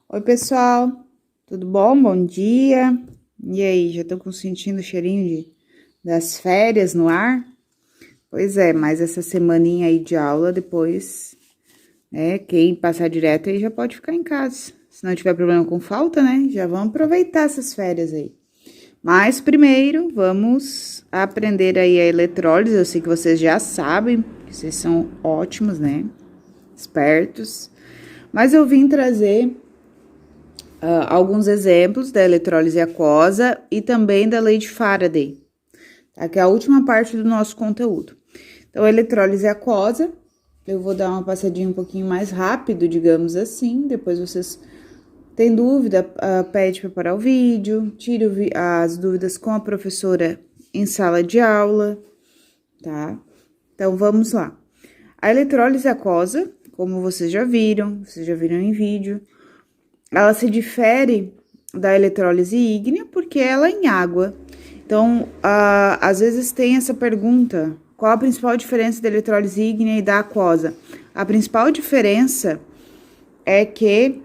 Oi, pessoal, tudo bom? Bom dia. E aí, já estão sentindo o cheirinho das férias no ar? Pois é, mas essa semaninha aí de aula, depois, né, quem passar direto aí já pode ficar em casa. Se não tiver problema com falta, né, já vamos aproveitar essas férias aí. Mas primeiro, vamos aprender aí a eletrólise. Eu sei que vocês já sabem, que vocês são ótimos, né, espertos. Mas eu vim trazer alguns exemplos da eletrólise aquosa e também da lei de Faraday, tá? Que é a última parte do nosso conteúdo. Então, a eletrólise aquosa, eu vou dar uma passadinha um pouquinho mais rápido, digamos assim, depois vocês têm dúvida, pede para parar o vídeo, tire as dúvidas com a professora em sala de aula, tá? Então, vamos lá. A eletrólise aquosa, como vocês já viram em vídeo, ela se difere da eletrólise ígnea porque ela é em água. Então, às vezes tem essa pergunta, qual a principal diferença da eletrólise ígnea e da aquosa? A principal diferença é que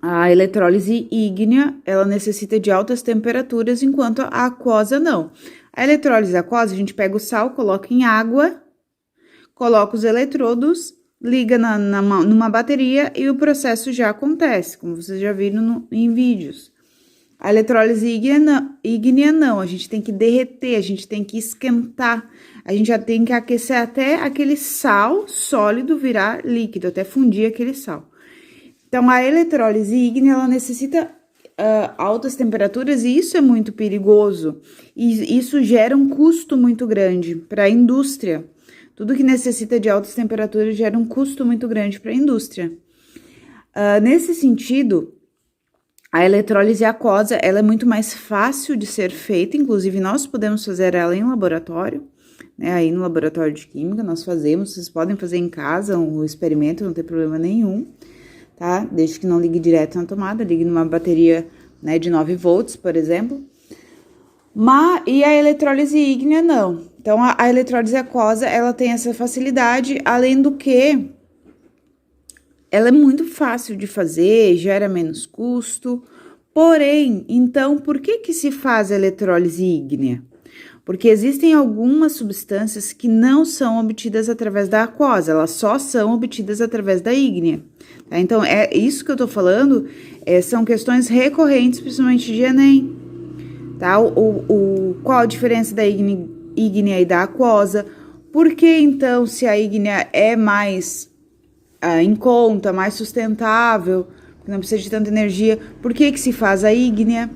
a eletrólise ígnea, ela necessita de altas temperaturas, enquanto a aquosa não. A eletrólise aquosa, a gente pega o sal, coloca em água, coloca os eletrodos, liga numa bateria e o processo já acontece, como vocês já viram em vídeos. A eletrólise ígnea não, a gente tem que derreter, a gente tem que esquentar, a gente já tem que aquecer até aquele sal sólido virar líquido, até fundir aquele sal. Então, a eletrólise ígnea, ela necessita altas temperaturas e isso é muito perigoso. E isso gera um custo muito grande para a indústria. Tudo que necessita de altas temperaturas gera um custo muito grande para a indústria. Nesse sentido, a eletrólise aquosa, ela é muito mais fácil de ser feita, inclusive nós podemos fazer ela em laboratório, né? Aí no laboratório de química nós fazemos, vocês podem fazer em casa um experimento, não tem problema nenhum, tá? Desde que não ligue direto na tomada, ligue numa bateria, né, de 9 volts, por exemplo. E a eletrólise ígnea não. Então, a eletrólise aquosa, ela tem essa facilidade, além do que ela é muito fácil de fazer, gera menos custo. Porém, então, por que se faz a eletrólise ígnea? Porque existem algumas substâncias que não são obtidas através da aquosa, elas só são obtidas através da ígnea. Tá? Então, é isso que eu tô falando, são questões recorrentes, principalmente de Enem. Tá? Qual a diferença da ígnea e da aquosa? Por que, então, se a ígnea é mais em conta, mais sustentável, não precisa de tanta energia, por que se faz a ígnea?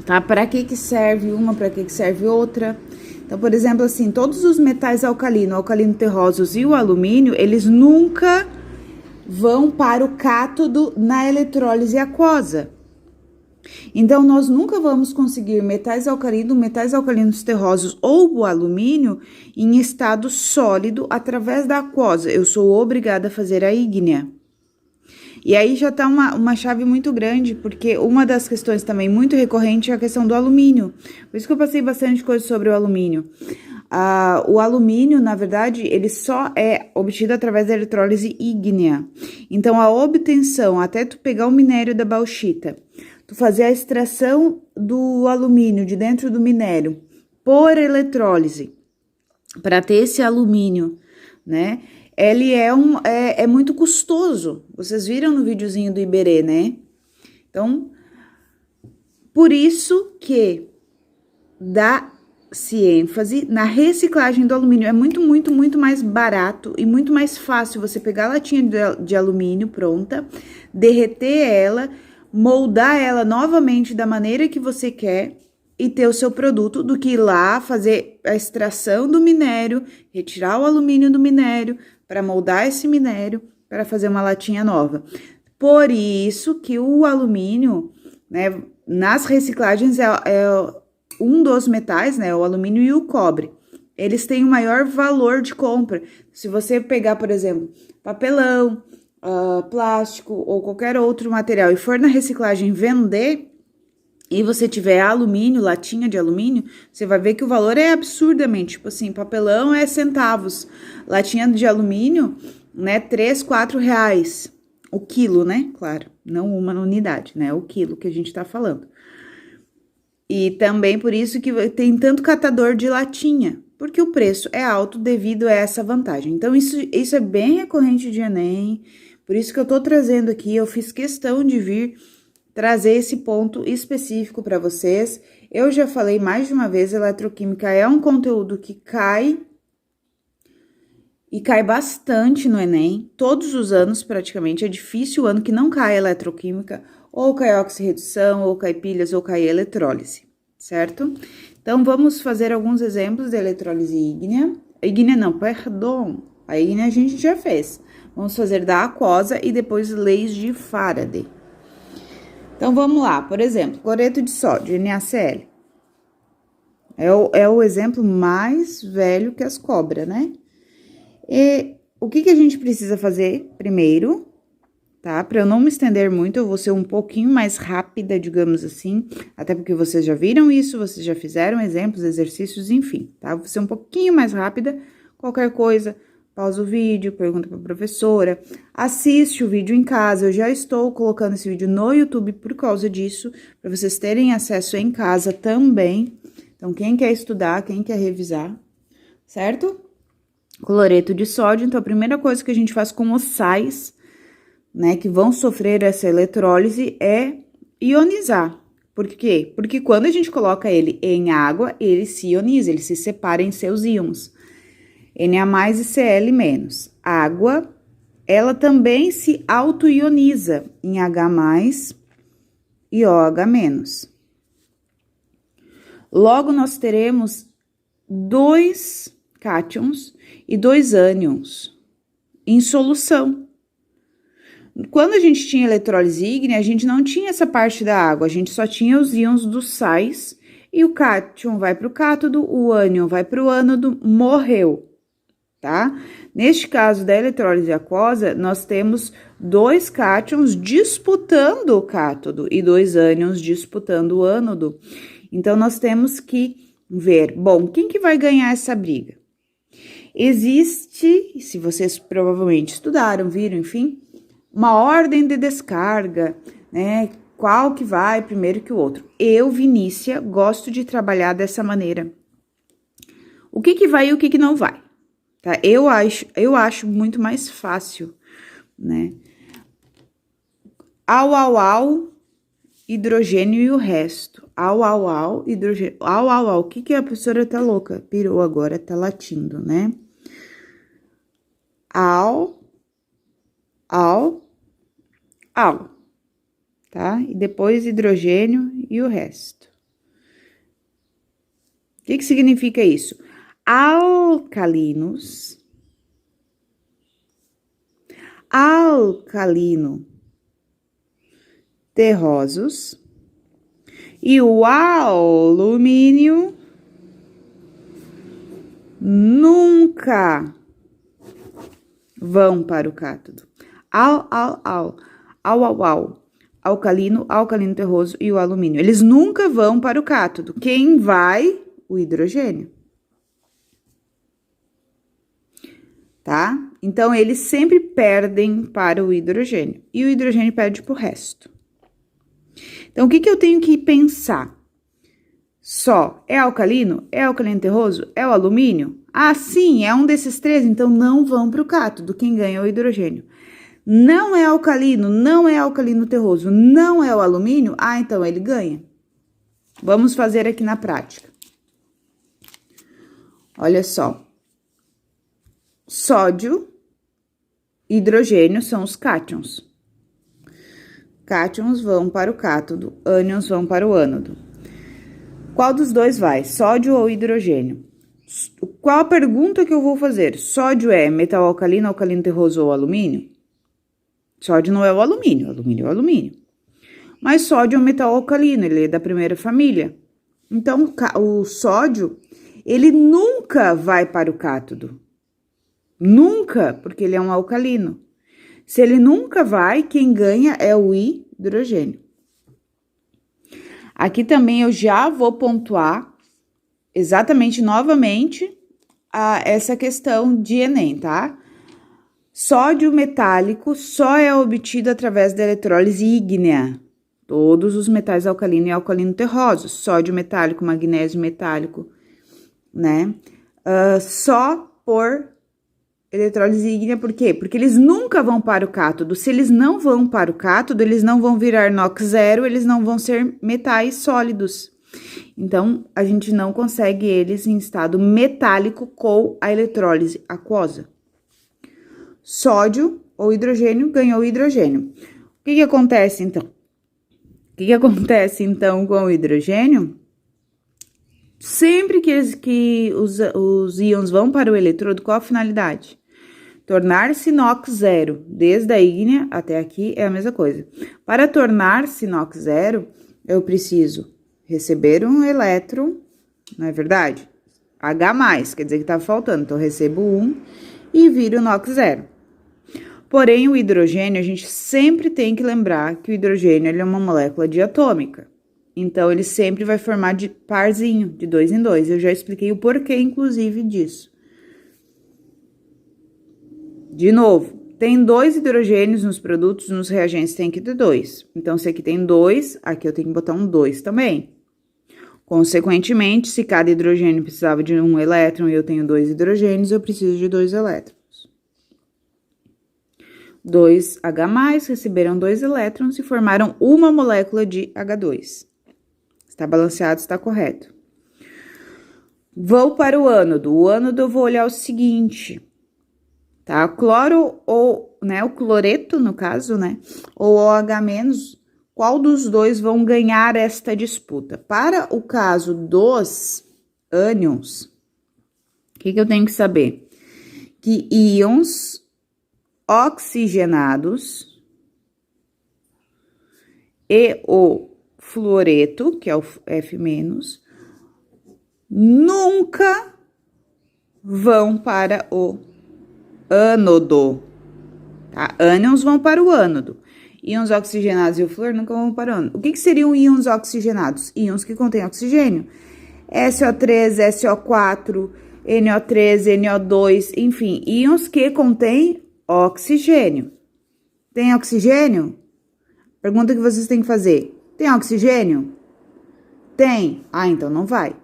Tá? Para que serve uma, para que serve outra? Então, por exemplo, assim, todos os metais alcalino terrosos e o alumínio, eles nunca vão para o cátodo na eletrólise aquosa. Então, nós nunca vamos conseguir metais alcalinos terrosos ou o alumínio em estado sólido através da aquosa. Eu sou obrigada a fazer a ígnea. E aí já tá uma chave muito grande, porque uma das questões também muito recorrente é a questão do alumínio. Por isso que eu passei bastante coisa sobre o alumínio. O alumínio, na verdade, ele só é obtido através da eletrólise ígnea. Então, a obtenção, até tu pegar o minério da bauxita, tu fazer a extração do alumínio de dentro do minério por eletrólise, para ter esse alumínio, né? Ele é muito custoso. Vocês viram no videozinho do Iberê, né? Então, por isso que dá-se ênfase na reciclagem do alumínio. É muito, muito, muito mais barato e muito mais fácil você pegar a latinha de alumínio pronta, derreter ela, moldar ela novamente da maneira que você quer e ter o seu produto, do que ir lá fazer a extração do minério, retirar o alumínio do minério, para moldar esse minério, para fazer uma latinha nova. Por isso que o alumínio, né, nas reciclagens é um dos metais, né, o alumínio e o cobre. Eles têm o maior valor de compra. Se você pegar, por exemplo, papelão, plástico ou qualquer outro material e for na reciclagem vender, e você tiver alumínio, latinha de alumínio, você vai ver que o valor é absurdamente, tipo assim, papelão é centavos, latinha de alumínio, né, 3, 4 reais. O quilo, né? Claro, não uma unidade, né? O quilo que a gente tá falando. E também por isso que tem tanto catador de latinha, porque o preço é alto devido a essa vantagem. Então, isso é bem recorrente de Enem, por isso que eu tô trazendo aqui, eu fiz questão de vir trazer esse ponto específico para vocês. Eu já falei mais de uma vez, eletroquímica é um conteúdo que cai, e cai bastante no Enem, todos os anos praticamente, é difícil o ano que não cai eletroquímica, ou cai oxirredução, ou cai pilhas, ou cai eletrólise, certo? Então, vamos fazer alguns exemplos de eletrólise ígnea. Ígnea não, perdão, a ígnea a gente já fez. Vamos fazer da aquosa e depois leis de Faraday. Então, vamos lá, por exemplo, cloreto de sódio, NaCl. É o exemplo mais velho que as cobras, né? E o que a gente precisa fazer primeiro, tá? Para eu não me estender muito, eu vou ser um pouquinho mais rápida, digamos assim, até porque vocês já viram isso, vocês já fizeram exemplos, exercícios, enfim, tá? Vou ser um pouquinho mais rápida, qualquer coisa, pausa o vídeo, pergunta para a professora, assiste o vídeo em casa, eu já estou colocando esse vídeo no YouTube por causa disso, para vocês terem acesso em casa também. Então, quem quer estudar, quem quer revisar, certo? Cloreto de sódio, então a primeira coisa que a gente faz com os sais, né, que vão sofrer essa eletrólise é ionizar. Por quê? Porque quando a gente coloca ele em água, ele se ioniza, ele se separa em seus íons. Na e Cl-. Água, ela também se auto-ioniza em H+ e OH-. Logo, nós teremos 2 cátions e 2 ânions em solução. Quando a gente tinha eletrólise ígnea, a gente não tinha essa parte da água, a gente só tinha os íons dos sais, e o cátion vai para o cátodo, o ânion vai para o ânodo, morreu, tá? Neste caso da eletrólise aquosa, nós temos 2 cátions disputando o cátodo e 2 ânions disputando o ânodo. Então, nós temos que ver, bom, quem que vai ganhar essa briga? Existe, se vocês provavelmente estudaram, viram, enfim, uma ordem de descarga, né? Qual que vai primeiro que o outro. Eu, Vinícia, gosto de trabalhar dessa maneira. O que vai e o que não vai, tá? Eu acho muito mais fácil, né? Hidrogênio e o resto. Hidrogênio. O que a professora tá louca? Pirou agora, tá latindo, né? Tá? E depois hidrogênio e o resto. O que significa isso? Alcalino terrosos e o alumínio nunca vão para o cátodo. Alcalino terroso e o alumínio. Eles nunca vão para o cátodo. Quem vai? O hidrogênio. Tá? Então, eles sempre perdem para o hidrogênio. E o hidrogênio perde para o resto. Então, o que eu tenho que pensar? Só é alcalino? É alcalino terroso? É o alumínio? Ah, sim, é um desses 3, então não vão para o cátodo. Quem ganha é o hidrogênio. Não é alcalino, não é alcalino terroso, não é o alumínio? Ah, então ele ganha. Vamos fazer aqui na prática. Olha só. Sódio, hidrogênio são os cátions. Cátions vão para o cátodo, ânions vão para o ânodo. Qual dos dois vai? Sódio ou hidrogênio? Qual a pergunta que eu vou fazer? Sódio é metal alcalino, alcalino terroso ou alumínio? Sódio não é o alumínio é o alumínio. Mas sódio é um metal alcalino, ele é da primeira família. Então, o sódio, ele nunca vai para o cátodo. Nunca, porque ele é um alcalino. Se ele nunca vai, quem ganha é o hidrogênio. Aqui também eu já vou pontuar exatamente novamente essa questão de Enem, tá? Sódio metálico só é obtido através da eletrólise ígnea. Todos os metais alcalino e alcalino terrosos, sódio metálico, magnésio metálico, né? Só por eletrólise ígnea, por quê? Porque eles nunca vão para o cátodo. Se eles não vão para o cátodo, eles não vão virar NOx zero, eles não vão ser metais sólidos. Então, a gente não consegue eles em estado metálico com a eletrólise aquosa. Sódio ou hidrogênio ganhou hidrogênio. O que acontece, então? O que acontece, então, com o hidrogênio? Sempre que os íons vão para o eletrodo, qual a finalidade? Tornar-se NOx zero. Desde a ígnea até aqui é a mesma coisa. Para tornar-se NOx zero, eu preciso receber um elétron, não é verdade? H+, quer dizer que tá faltando. Então, eu recebo um e viro NOx zero. Porém, o hidrogênio, a gente sempre tem que lembrar que o hidrogênio ele é uma molécula diatômica. Então, ele sempre vai formar de parzinho, de 2 em 2. Eu já expliquei o porquê, inclusive, disso. De novo, tem 2 hidrogênios nos produtos, nos reagentes tem que ter 2. Então, se aqui tem 2, aqui eu tenho que botar um 2 também. Consequentemente, se cada hidrogênio precisava de um elétron e eu tenho 2 hidrogênios, eu preciso de 2 elétrons. 2H+, receberam 2 elétrons e formaram uma molécula de H2. Está balanceado, está correto. Vou para o ânodo. O ânodo eu vou olhar o seguinte, tá? Cloro ou, né, o cloreto, no caso, né, ou OH-, qual dos dois vão ganhar esta disputa? Para o caso dos ânions, o que eu tenho que saber? Que íons oxigenados e o fluoreto, que é o F-, nunca vão para o ânodo, tá? Ânions vão para o ânodo. Íons oxigenados e o flúor nunca vão para o ânodo. O que seriam íons oxigenados? Íons que contêm oxigênio. SO3, SO4, NO3, NO2, enfim, íons que contêm oxigênio. Tem oxigênio? Pergunta que vocês têm que fazer. Tem oxigênio? Tem. Ah, então não vai.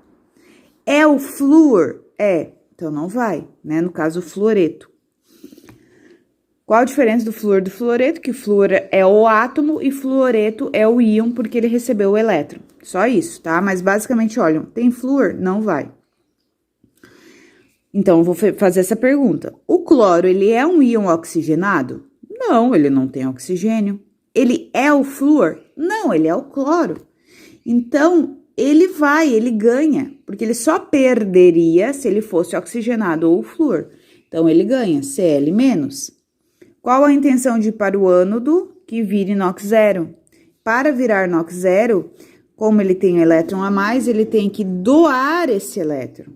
É o flúor? É. Então não vai, né? No caso, o fluoreto. Qual a diferença do flúor e do fluoreto? Que flúor é o átomo e fluoreto é o íon, porque ele recebeu o elétron. Só isso, tá? Mas basicamente, olham, tem flúor? Não vai. Então, eu vou fazer essa pergunta. O cloro, ele é um íon oxigenado? Não, ele não tem oxigênio. Ele é o flúor? Não, ele é o cloro. Então, ele ganha, porque ele só perderia se ele fosse oxigenado ou flúor. Então, ele ganha, Cl-. Qual a intenção de ir para o ânodo? Que vire NOx zero. Para virar NOx zero, como ele tem um elétron a mais, ele tem que doar esse elétron.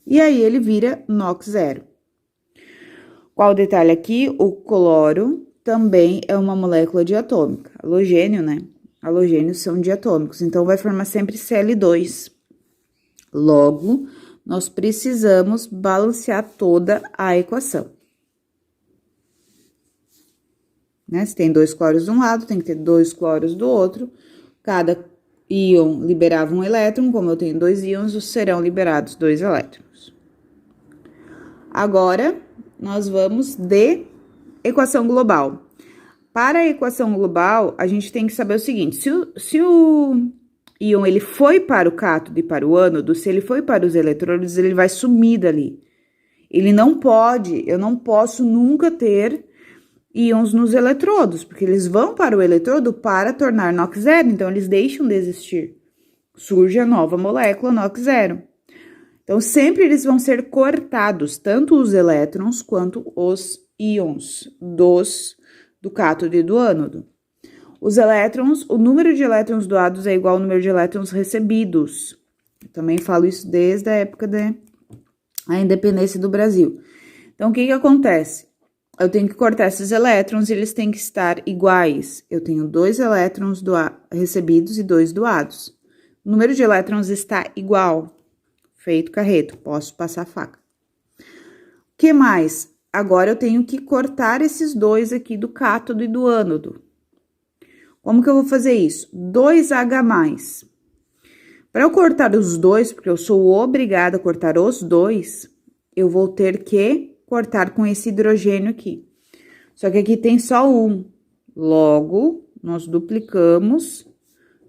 E aí, ele vira NOx zero. Qual o detalhe aqui? O cloro também é uma molécula diatômica. Halogênio, né? Halogênios são diatômicos, então vai formar sempre Cl2. Logo, nós precisamos balancear toda a equação. Né? Se tem 2 cloros de um lado, tem que ter 2 cloros do outro. Cada íon liberava um elétron, como eu tenho 2 íons, serão liberados 2 elétrons. Agora, nós vamos de equação global. Para a equação global, a gente tem que saber o seguinte, se o íon ele foi para o cátodo e para o ânodo, se ele foi para os eletrólitos, ele vai sumir dali. Ele não pode, eu não posso nunca ter íons nos eletrodos, porque eles vão para o eletrodo para tornar NOx zero, então eles deixam de existir. Surge a nova molécula NOx zero. Então, sempre eles vão ser cortados, tanto os elétrons quanto os íons do cátodo e do ânodo. Os elétrons, o número de elétrons doados é igual ao número de elétrons recebidos. Eu também falo isso desde a época da independência do Brasil. Então, o que acontece? Eu tenho que cortar esses elétrons e eles têm que estar iguais. Eu tenho 2 elétrons recebidos e 2 doados. O número de elétrons está igual. Feito carreto, posso passar a faca. O que mais? agora eu tenho que cortar esses dois aqui do cátodo e do ânodo. Como que eu vou fazer isso? 2H+. Para eu cortar os dois, porque eu sou obrigada a cortar os dois, eu vou ter que cortar com esse hidrogênio aqui. Só que aqui tem só um. Logo, nós duplicamos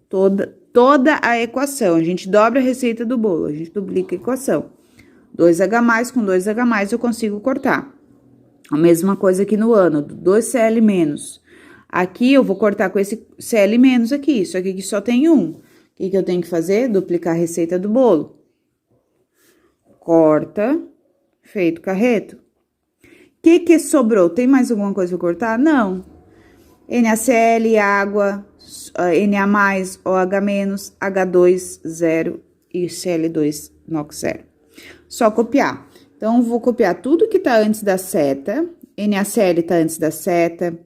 toda a equação. A gente dobra a receita do bolo, a gente duplica a equação. 2H+, com 2H+, eu consigo cortar. A mesma coisa aqui no ânodo, 2Cl-. Aqui, eu vou cortar com esse Cl- aqui, só que aqui só tem um. O que eu tenho que fazer? Duplicar a receita do bolo. Corta, feito carreto. O que sobrou? Tem mais alguma coisa pra cortar? Não. NaCl, água, Na+, OH-, H2, 0 e Cl2, NOx 0. Só copiar. Então, vou copiar tudo que tá antes da seta. NaCl tá antes da seta.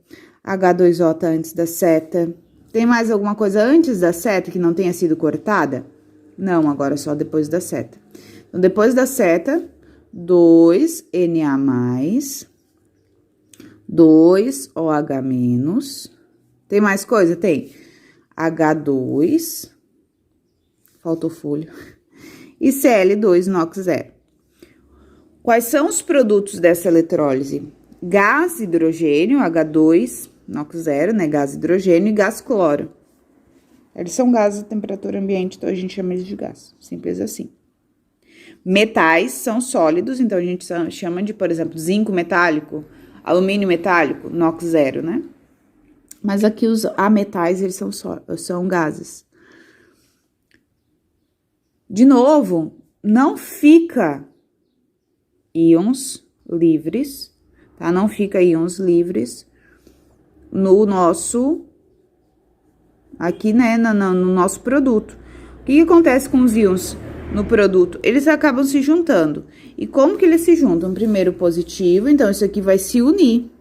H2O tá antes da seta. Tem mais alguma coisa antes da seta que não tenha sido cortada? Não, agora só depois da seta. Então, depois da seta, 2Na+, 2OH-. Tem mais coisa? Tem. H2, faltou folha, e Cl2, NOx 0. Quais são os produtos dessa eletrólise? Gás hidrogênio, H2, NOx 0, né? Gás hidrogênio e gás cloro. Eles são gases a temperatura ambiente, então a gente chama eles de gás. Simples assim. Metais são sólidos, então a gente chama de, por exemplo, zinco metálico, alumínio metálico, NOx 0, né? Mas aqui os ametais, eles são gases. De novo, não fica íons livres, tá? Não fica íons livres no nosso, aqui, né, no nosso produto. O que acontece com os íons no produto? Eles acabam se juntando. E como que eles se juntam? Primeiro positivo, então isso aqui vai se unir.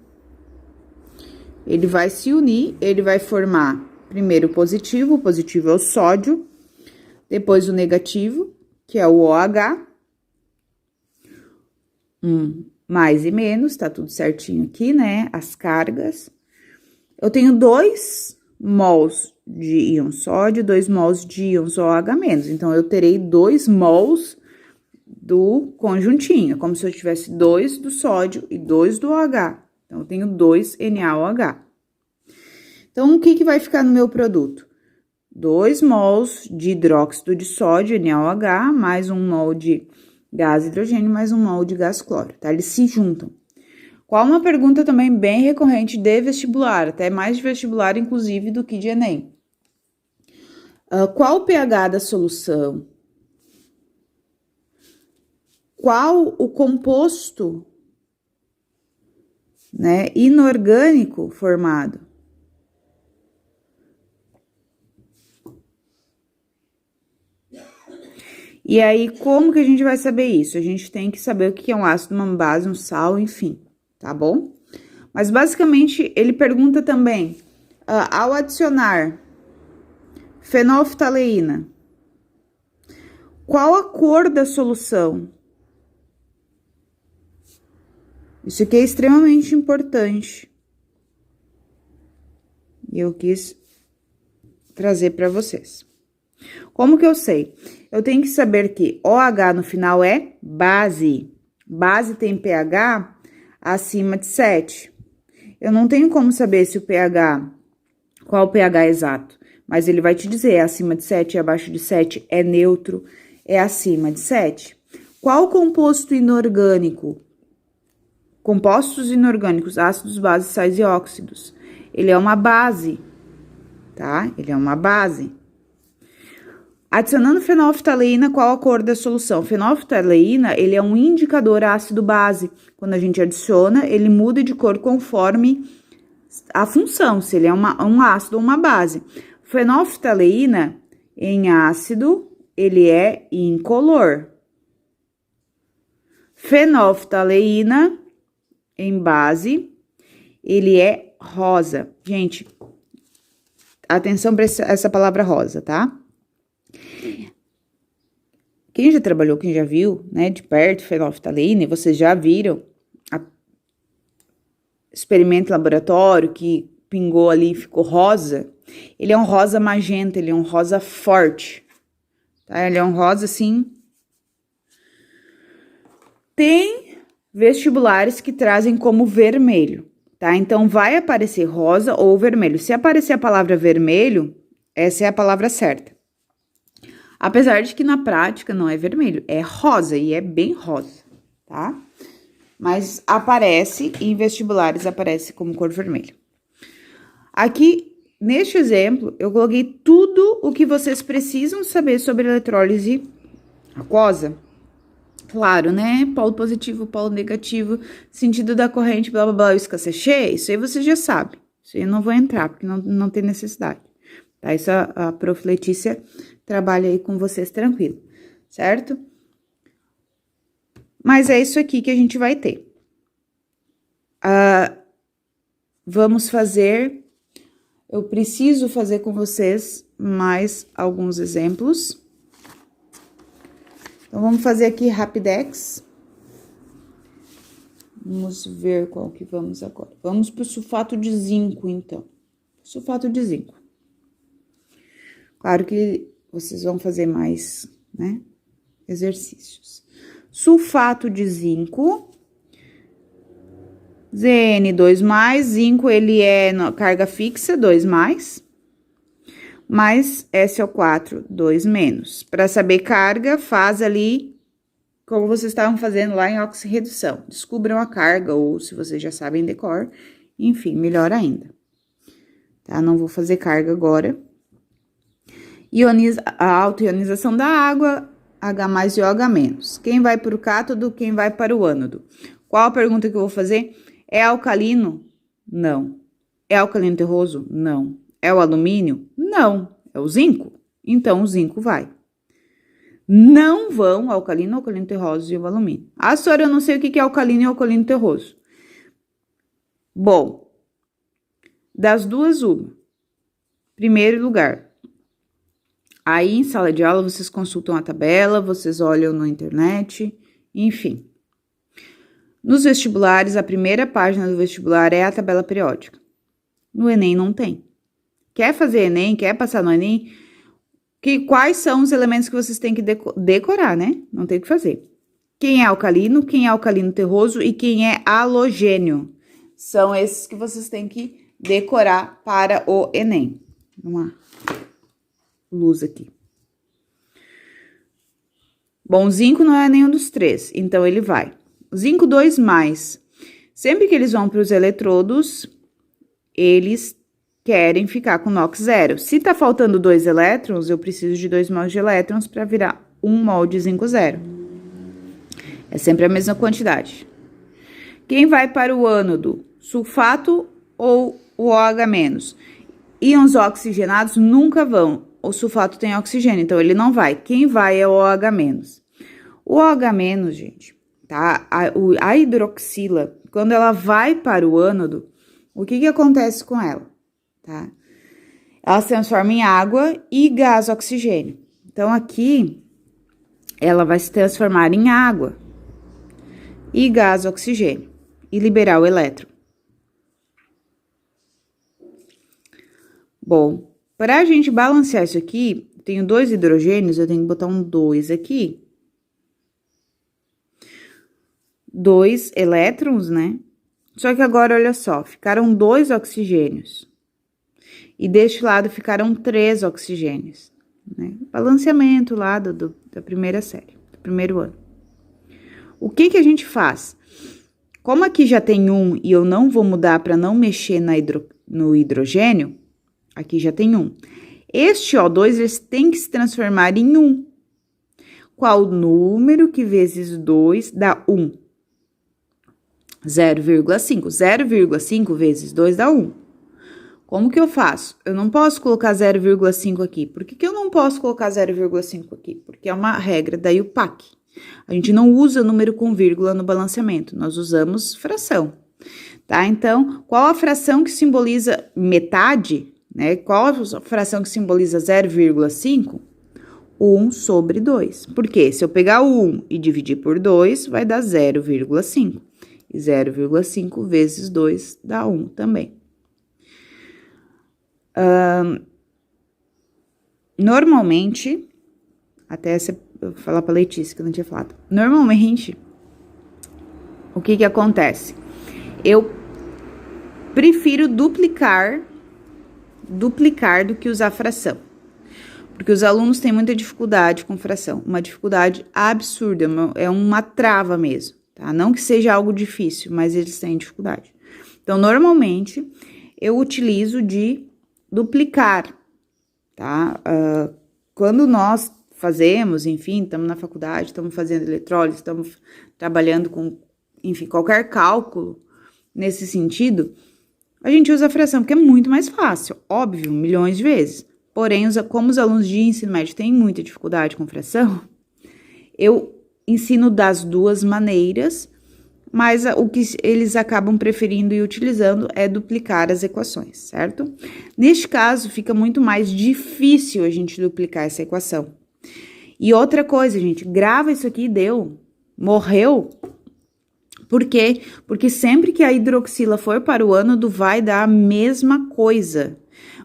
Ele vai se unir, ele vai formar primeiro o positivo é o sódio, depois o negativo, que é o OH, mais e menos, tá tudo certinho aqui, né? As cargas. Eu tenho 2 mols de íon sódio, 2 mols de íons OH-, então eu terei 2 mols do conjuntinho, como se eu tivesse 2 do sódio e 2 do OH. Então, eu tenho 2 NaOH. Então, o que vai ficar no meu produto? 2 mols de hidróxido de sódio, NaOH, mais 1 mol de gás hidrogênio, mais 1 mol de gás cloro, tá? Eles se juntam. Qual uma pergunta também bem recorrente de vestibular, até mais de vestibular, inclusive, do que de Enem. Qual o pH da solução? Qual o composto, né, inorgânico formado? E aí, como que a gente vai saber isso? A gente tem que saber o que é um ácido, uma base, um sal, enfim, tá bom? Mas, basicamente, ele pergunta também, ao adicionar fenolftaleína, qual a cor da solução? Isso aqui é extremamente importante. E eu quis trazer para vocês. Como que eu sei? Eu tenho que saber que OH no final é base. Base tem pH acima de 7. Eu não tenho como saber se o pH, qual o pH exato, mas ele vai te dizer, é acima de 7, é abaixo de 7, é neutro, é acima de 7. Qual composto inorgânico? Compostos inorgânicos, ácidos, bases, sais e óxidos. Ele é uma base, tá? Ele é uma base. Adicionando fenolftaleína, qual a cor da solução? Fenolftaleína, ele é um indicador ácido-base. Quando a gente adiciona, ele muda de cor conforme a função, se ele é um ácido ou uma base. Fenolftaleína, em ácido, ele é incolor. Fenolftaleína, em base, ele é rosa. Gente, atenção para essa palavra rosa, tá? Quem já trabalhou, quem já viu, né, de perto, fenolftaleína, vocês já viram experimento em laboratório, que pingou ali e ficou rosa, ele é um rosa magenta, ele é um rosa forte, tá? Ele é um rosa, assim... Tem vestibulares que trazem como vermelho, tá? Então, vai aparecer rosa ou vermelho. Se aparecer a palavra vermelho, essa é a palavra certa. Apesar de que na prática não é vermelho, é rosa e é bem rosa, tá? Mas aparece, em vestibulares aparece como cor vermelha. Aqui, neste exemplo, eu coloquei tudo o que vocês precisam saber sobre eletrólise aquosa. Claro, né? Polo positivo, polo negativo, sentido da corrente, blá, blá, blá, escassechê, isso aí você já sabe. Isso aí eu não vou entrar, porque não tem necessidade. Tá? Isso a Prof. Letícia trabalha aí com vocês tranquilo, certo? Mas é isso aqui que a gente vai ter. Vamos fazer... Eu preciso fazer com vocês mais alguns exemplos. Então, vamos fazer aqui Rapidex. Vamos ver qual que vamos agora. Vamos para o sulfato de zinco, então. Sulfato de zinco. Claro que vocês vão fazer mais, né, exercícios. Sulfato de zinco. Zn2+, zinco, ele é carga fixa, 2+. Mais SO4, 2-. Para saber carga, faz ali como vocês estavam fazendo lá em oxirredução. Descubram a carga, ou se vocês já sabem decor, enfim, melhor ainda. Tá? Não vou fazer carga agora. A autoionização da água, H+ e OH-. Quem vai para o cátodo, quem vai para o ânodo? Qual a pergunta que eu vou fazer? É alcalino? Não. É alcalino terroso? Não. É o alumínio? Não. É o zinco? Então, o zinco vai. Não vão alcalino, alcalino terroso e o alumínio. Ah, senhora, eu não sei o que é alcalino e alcalino terroso. Bom, das duas, uma. Primeiro lugar. Aí, em sala de aula, vocês consultam a tabela, vocês olham na internet, enfim. Nos vestibulares, a primeira página do vestibular é a tabela periódica. No Enem não tem. Quer fazer Enem, quer passar no Enem, quais são os elementos que vocês têm que decorar, né? Não tem o que fazer. Quem é alcalino terroso e quem é halogênio. São esses que vocês têm que decorar para o Enem. Uma luz aqui. Bom, o zinco não é nenhum dos três, então ele vai. O zinco 2+. Sempre que eles vão para os eletrodos, eles querem ficar com NOx 0. Se tá faltando 2 elétrons, eu preciso de 2 mols de elétrons para virar 1 mol de zinco 0. É sempre a mesma quantidade. Quem vai para o ânodo? Sulfato ou o OH-? Íons oxigenados nunca vão. O sulfato tem oxigênio, então ele não vai. Quem vai é o OH-. O OH-, gente, tá? A hidroxila, quando ela vai para o ânodo, o que acontece com ela? Tá? Ela se transforma em água e gás oxigênio. Então, aqui, ela vai se transformar em água e gás oxigênio e liberar o elétron. Bom, para a gente balancear isso aqui, tenho 2 hidrogênios, eu tenho que botar um 2 aqui. 2 elétrons, né? Só que agora, olha só, ficaram 2 oxigênios. E deste lado ficaram 3 oxigênios, né? Balanceamento lá da primeira série, do primeiro ano. O que a gente faz? Como aqui já tem 1 e eu não vou mudar para não mexer no hidrogênio, aqui já tem 1. Este O2, eles têm que se transformar em 1. Qual número que vezes 2 dá 1? 0,5. 0,5 vezes 2 dá 1. Como que eu faço? Eu não posso colocar 0,5 aqui. Por que eu não posso colocar 0,5 aqui? Porque é uma regra da IUPAC. A gente não usa número com vírgula no balanceamento, nós usamos fração, tá? Então, qual a fração que simboliza metade, né? Qual a fração que simboliza 0,5? 1 sobre 2. Por quê? Se eu pegar o 1 e dividir por 2, vai dar 0,5. E 0,5 vezes 2 dá 1 também. Normalmente, até eu vou falar pra Letícia, que eu não tinha falado. Normalmente, o que acontece? Eu prefiro duplicar do que usar fração. Porque os alunos têm muita dificuldade com fração. Uma dificuldade absurda, é uma trava mesmo, tá? Não que seja algo difícil, mas eles têm dificuldade. Então, normalmente, eu utilizo de duplicar, tá? Quando nós fazemos, enfim, estamos na faculdade, estamos fazendo eletrólise, estamos trabalhando com, enfim, qualquer cálculo nesse sentido, a gente usa a fração, porque é muito mais fácil, óbvio, milhões de vezes. Porém, como os alunos de ensino médio têm muita dificuldade com fração, eu ensino das duas maneiras, mas o que eles acabam preferindo e utilizando é duplicar as equações, certo? Neste caso, fica muito mais difícil a gente duplicar essa equação. E outra coisa, gente, grava isso aqui, morreu. Por quê? Porque sempre que a hidroxila for para o ânodo, vai dar a mesma coisa.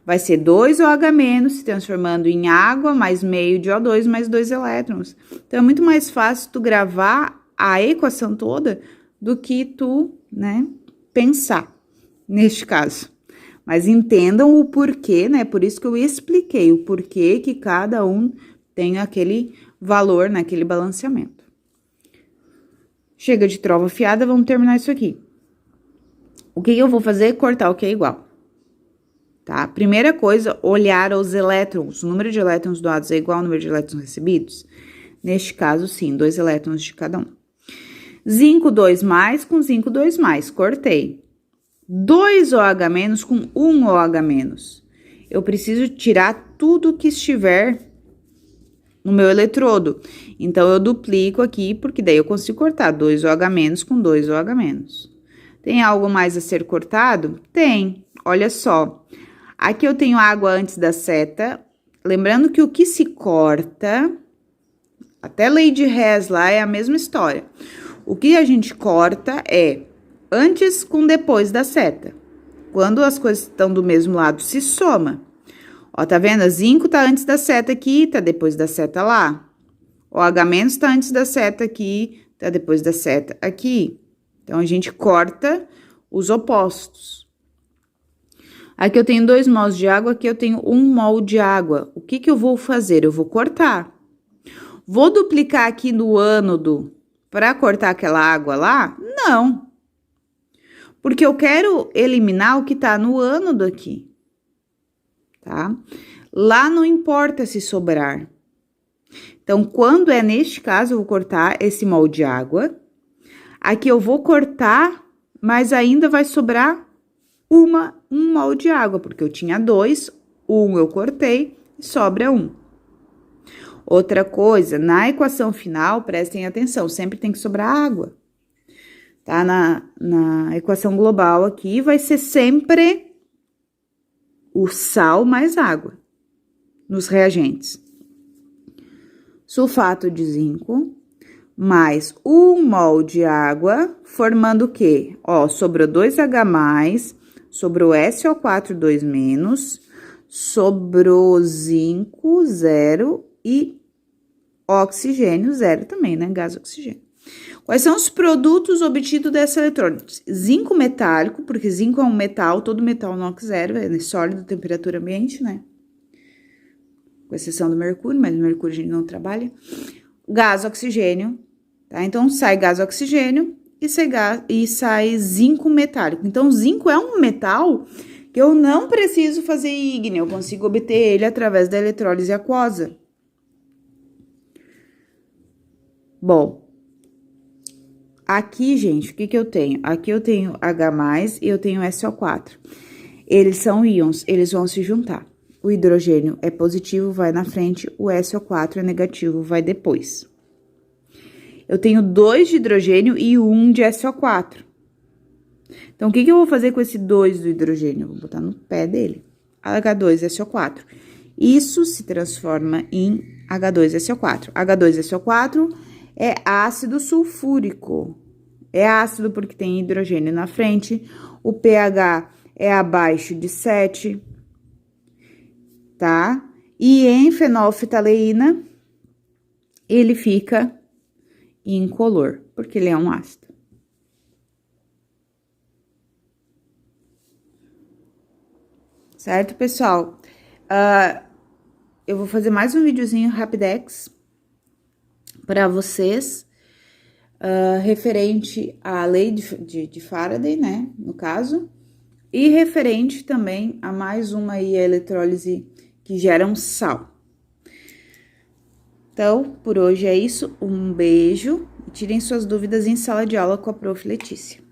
Vai ser 2OH- se transformando em água, mais meio de O2, mais 2 elétrons. Então, é muito mais fácil tu gravar a equação toda do que tu, né, pensar, neste caso. Mas entendam o porquê, né, por isso que eu expliquei o porquê que cada um tem aquele valor naquele balanceamento. Chega de trova fiada, vamos terminar isso aqui. O que eu vou fazer? Cortar o que é igual. Tá? Primeira coisa, olhar os elétrons. O número de elétrons doados é igual ao número de elétrons recebidos? Neste caso, sim, 2 elétrons de cada um. Zinco 2+, com zinco 2+, cortei. 2OH- com 1OH-. Eu preciso tirar tudo que estiver no meu eletrodo. Então, eu duplico aqui, porque daí eu consigo cortar 2OH- com 2OH-. Tem algo mais a ser cortado? Tem. Olha só. Aqui eu tenho água antes da seta. Lembrando que o que se corta, até lei de Hess lá é a mesma história. O que a gente corta é antes com depois da seta. Quando as coisas estão do mesmo lado, se soma. Ó, tá vendo? Zinco tá antes da seta aqui, tá depois da seta lá. OH- tá antes da seta aqui, tá depois da seta aqui. Então, a gente corta os opostos. Aqui eu tenho 2 mols de água, aqui eu tenho 1 mol de água. O que eu vou fazer? Eu vou cortar. Vou duplicar aqui no ânodo para cortar aquela água lá? Não. Porque eu quero eliminar o que tá no ânodo aqui. Tá? Lá não importa se sobrar. Então, quando é neste caso, eu vou cortar esse mol de água. Aqui eu vou cortar, mas ainda vai sobrar um mol de água, porque eu tinha 2, 1 eu cortei e sobra 1. Outra coisa, na equação final, prestem atenção, sempre tem que sobrar água. Tá? Na equação global aqui, vai ser sempre o sal mais água nos reagentes. Sulfato de zinco mais 1 mol de água, formando o quê? Ó, sobrou 2H+, sobrou SO4 2-, sobrou zinco 0 e oxigênio 0 também, né? Gás oxigênio. Quais são os produtos obtidos dessa eletrólise? Zinco metálico, porque zinco é um metal, todo metal NOx 0, é sólido, temperatura ambiente, né? Com exceção do mercúrio, mas o mercúrio a gente não trabalha. Gás oxigênio, tá? Então, sai gás oxigênio e sai zinco metálico. Então, zinco é um metal que eu não preciso fazer ígneo, eu consigo obter ele através da eletrólise aquosa. Bom, aqui, gente, o que eu tenho? Aqui eu tenho H+, e eu tenho SO4. Eles são íons, eles vão se juntar. O hidrogênio é positivo, vai na frente, o SO4 é negativo, vai depois. Eu tenho 2 de hidrogênio e 1 de SO4. Então, o que eu vou fazer com esse 2 do hidrogênio? Eu vou botar no pé dele. H2SO4. Isso se transforma em H2SO4. H2SO4 é ácido sulfúrico. é ácido porque tem hidrogênio na frente, o pH é abaixo de 7, tá? E em fenolftaleína, ele fica incolor, porque ele é um ácido. Certo, pessoal? Eu vou fazer mais um videozinho rapidex para vocês, referente à lei de Faraday, né, no caso, e referente também a mais uma aí, a eletrólise que gera um sal. Então, por hoje é isso, um beijo e tirem suas dúvidas em sala de aula com a Prof. Letícia.